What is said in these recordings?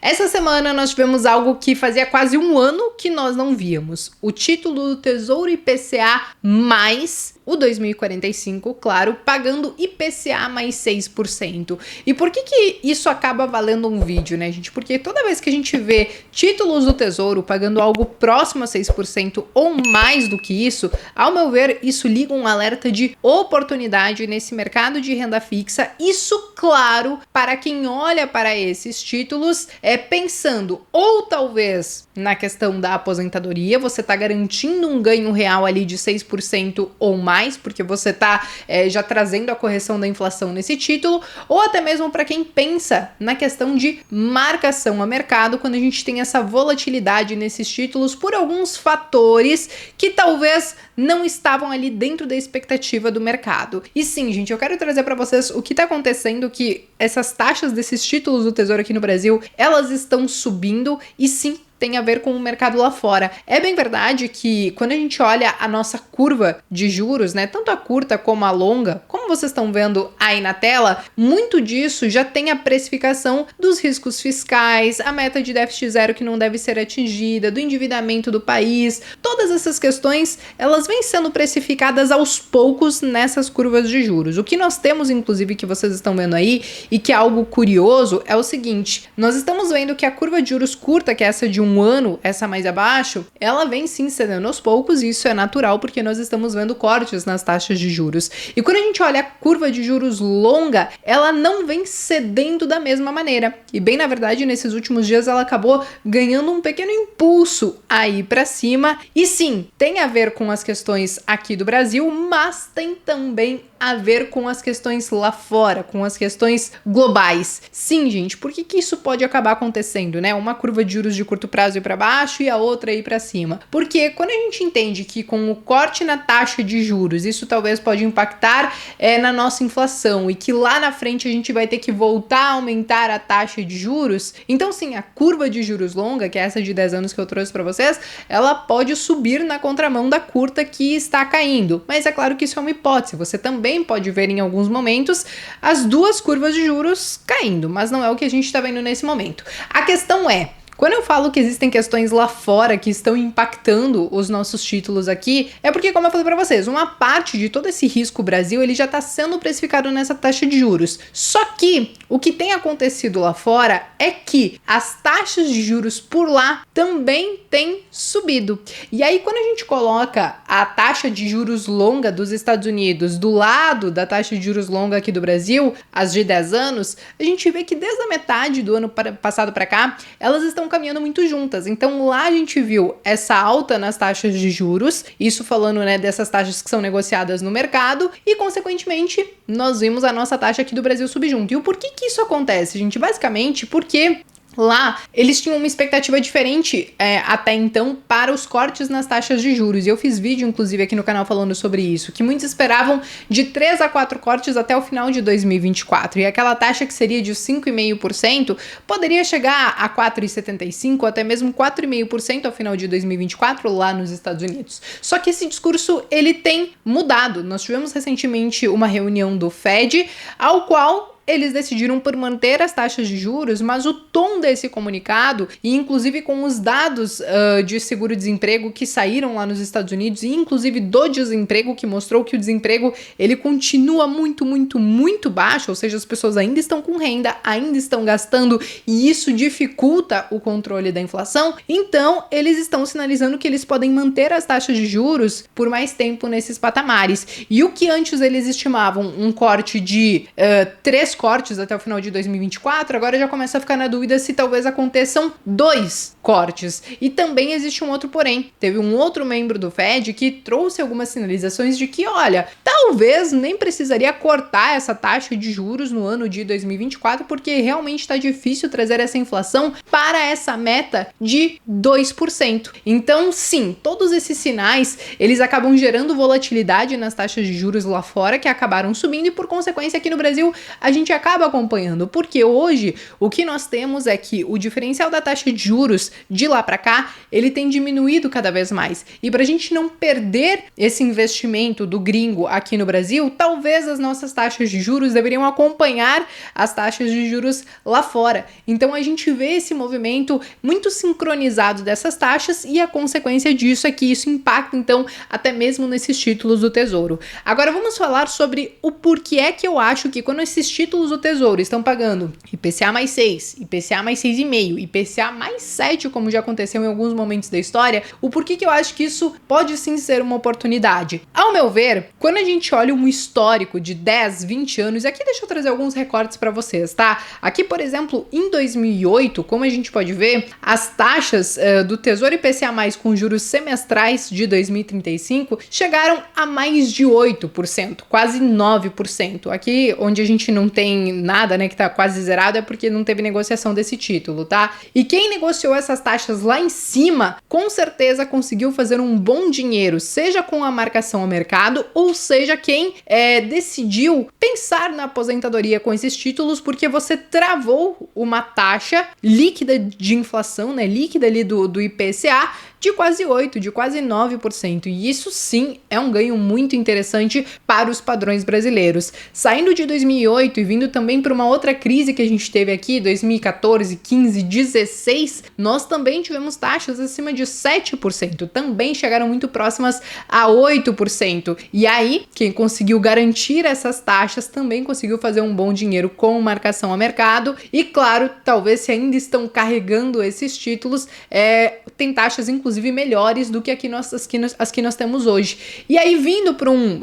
Essa semana nós tivemos algo que fazia quase um ano que nós não víamos. O título do Tesouro IPCA mais o 2045, claro, pagando IPCA mais 6%. E por que isso acaba valendo um vídeo, né, gente? Porque toda vez que a gente vê títulos do Tesouro pagando algo próximo a 6% ou mais do que isso, ao meu ver, isso liga um alerta de oportunidade nesse mercado de renda fixa. Isso, claro, para quem olha para esses títulos, pensando ou talvez na questão da aposentadoria, você está garantindo um ganho real ali de 6% ou mais, porque você está já trazendo a correção da inflação nesse título, ou até mesmo para quem pensa na questão de marcação a mercado, quando a gente tem essa volatilidade nesses títulos por alguns fatores que talvez não estavam ali dentro da expectativa do mercado. E sim, gente, eu quero trazer para vocês o que está acontecendo, que essas taxas desses títulos do Tesouro aqui no Brasil, elas estão subindo e sim, tem a ver com o mercado lá fora. É bem verdade que quando a gente olha a nossa curva de juros, né, tanto a curta como a longa, como vocês estão vendo aí na tela, muito disso já tem a precificação dos riscos fiscais, a meta de déficit zero que não deve ser atingida, do endividamento do país. Todas essas questões, elas vêm sendo precificadas aos poucos nessas curvas de juros. O que nós temos, inclusive, que vocês estão vendo aí, e que é algo curioso, é o seguinte: nós estamos vendo que a curva de juros curta, que é essa de um ano, essa mais abaixo, ela vem sim cedendo aos poucos, e isso é natural porque nós estamos vendo cortes nas taxas de juros. E quando a gente olha a curva de juros longa, ela não vem cedendo da mesma maneira. E bem, na verdade, nesses últimos dias ela acabou ganhando um pequeno impulso aí para cima. E sim, tem a ver com as questões aqui do Brasil, mas tem também a ver com as questões lá fora, com as questões globais. Sim, gente, por que isso pode acabar acontecendo, né? Uma curva de juros de curto prazo ir para baixo e a outra ir para cima. Porque quando a gente entende que com o corte na taxa de juros, isso talvez pode impactar na nossa inflação e que lá na frente a gente vai ter que voltar a aumentar a taxa de juros, então sim, a curva de juros longa, que é essa de 10 anos que eu trouxe para vocês, ela pode subir na contramão da curta que está caindo. Mas é claro que isso é uma hipótese, você também pode ver em alguns momentos as duas curvas de juros caindo, mas não é o que a gente está vendo nesse momento. A questão é, quando eu falo que existem questões lá fora que estão impactando os nossos títulos aqui, é porque, como eu falei para vocês, uma parte de todo esse risco Brasil, ele já está sendo precificado nessa taxa de juros. Só que o que tem acontecido lá fora é que as taxas de juros por lá também têm subido. E aí, quando a gente coloca a taxa de juros longa dos Estados Unidos do lado da taxa de juros longa aqui do Brasil, as de 10 anos, a gente vê que desde a metade do ano passado para cá, elas estão caminhando muito juntas. Então lá a gente viu essa alta nas taxas de juros, isso falando, né, dessas taxas que são negociadas no mercado, e consequentemente nós vimos a nossa taxa aqui do Brasil subir junto. E o porquê que isso acontece, gente? Basicamente porque lá, eles tinham uma expectativa diferente até então para os cortes nas taxas de juros. E eu fiz vídeo, inclusive, aqui no canal falando sobre isso, que muitos esperavam de 3 a 4 cortes até o final de 2024. E aquela taxa que seria de 5,5% poderia chegar a 4,75%, até mesmo 4,5% ao final de 2024 lá nos Estados Unidos. Só que esse discurso, ele tem mudado. Nós tivemos recentemente uma reunião do Fed, ao qual eles decidiram por manter as taxas de juros, mas o tom desse comunicado, e inclusive com os dados de seguro-desemprego que saíram lá nos Estados Unidos, e inclusive do desemprego, que mostrou que o desemprego ele continua muito, muito, muito baixo, ou seja, as pessoas ainda estão com renda, ainda estão gastando, e isso dificulta o controle da inflação. Então, eles estão sinalizando que eles podem manter as taxas de juros por mais tempo nesses patamares. E o que antes eles estimavam um corte de 3 cortes até o final de 2024, agora já começa a ficar na dúvida se talvez aconteçam 2 cortes. E também existe um outro porém. Teve um outro membro do Fed que trouxe algumas sinalizações de que, olha, talvez nem precisaria cortar essa taxa de juros no ano de 2024, porque realmente está difícil trazer essa inflação para essa meta de 2%. Então, sim, todos esses sinais, eles acabam gerando volatilidade nas taxas de juros lá fora, que acabaram subindo, e por consequência aqui no Brasil, a gente gente acaba acompanhando, porque hoje o que nós temos é que o diferencial da taxa de juros de lá para cá, ele tem diminuído cada vez mais. E para a gente não perder esse investimento do gringo aqui no Brasil, talvez as nossas taxas de juros deveriam acompanhar as taxas de juros lá fora. Então a gente vê esse movimento muito sincronizado dessas taxas e a consequência disso é que isso impacta então até mesmo nesses títulos do Tesouro. Agora vamos falar sobre o porquê é que eu acho que quando esses títulos do Tesouro estão pagando IPCA mais 6, IPCA mais 6,5, IPCA mais 7, como já aconteceu em alguns momentos da história, o porquê que eu acho que isso pode sim ser uma oportunidade. Ao meu ver, quando a gente olha um histórico de 10, 20 anos, e aqui deixa eu trazer alguns recortes para vocês, tá? Aqui, por exemplo, em 2008, como a gente pode ver, as taxas do Tesouro IPCA+, com juros semestrais de 2035, chegaram a mais de 8%, quase 9%. Aqui, onde a gente não tem nada, né, que tá quase zerado, é porque não teve negociação desse título, tá? E quem negociou essas taxas lá em cima, com certeza conseguiu fazer um bom dinheiro, seja com a marcação ao mercado, ou seja quem decidiu pensar na aposentadoria com esses títulos, porque você travou uma taxa líquida de inflação, né, líquida ali do IPCA, de quase 8%, de quase 9%. E isso sim é um ganho muito interessante para os padrões brasileiros. Saindo de 2008 e vindo também para uma outra crise que a gente teve aqui, 2014, 15, 16, nós também tivemos taxas acima de 7%, também chegaram muito próximas a 8%. E aí, quem conseguiu garantir essas taxas também conseguiu fazer um bom dinheiro com marcação a mercado. E claro, talvez se ainda estão carregando esses títulos, tem taxas inclusive melhores do que as que nós temos hoje. E aí, vindo para um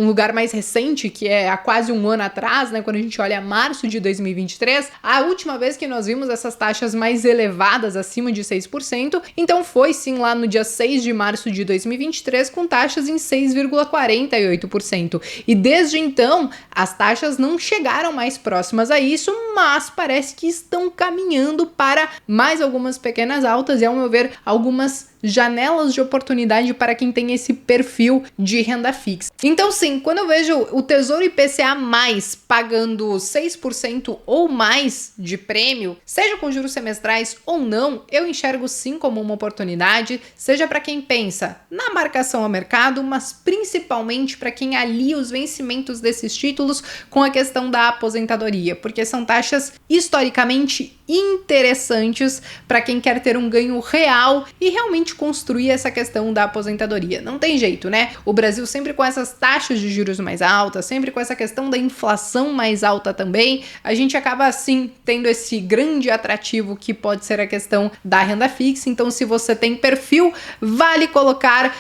lugar mais recente, que é há quase um ano atrás, né, quando a gente olha março de 2023, a última vez que nós vimos essas taxas mais elevadas, acima de 6%, então foi sim lá no dia 6 de março de 2023, com taxas em 6,48%. E desde então, as taxas não chegaram mais próximas a isso, mas parece que estão caminhando para mais algumas pequenas altas e, ao meu ver, algumas janelas de oportunidade para quem tem esse perfil de renda fixa. Então sim, quando eu vejo o Tesouro IPCA mais pagando 6% ou mais de prêmio, seja com juros semestrais ou não, eu enxergo sim como uma oportunidade, seja para quem pensa na marcação ao mercado, mas principalmente para quem alia os vencimentos desses títulos com a questão da aposentadoria, porque são taxas historicamente interessantes para quem quer ter um ganho real e realmente construir essa questão da aposentadoria. Não tem jeito, né? O Brasil sempre com essas taxas de juros mais altas, sempre com essa questão da inflação mais alta também, a gente acaba assim tendo esse grande atrativo que pode ser a questão da renda fixa. Então, se você tem perfil, vale colocar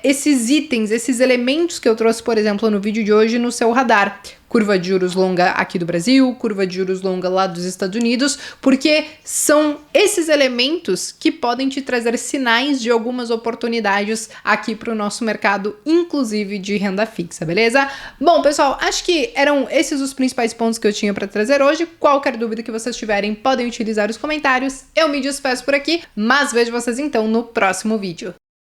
esses itens, esses elementos que eu trouxe, por exemplo, no vídeo de hoje no seu radar. Curva de juros longa aqui do Brasil, curva de juros longa lá dos Estados Unidos, porque são esses elementos que podem te trazer sinais de algumas oportunidades aqui para o nosso mercado, inclusive de renda fixa, beleza? Bom, pessoal, acho que eram esses os principais pontos que eu tinha para trazer hoje. Qualquer dúvida que vocês tiverem, podem utilizar os comentários. Eu me despeço por aqui, mas vejo vocês então no próximo vídeo.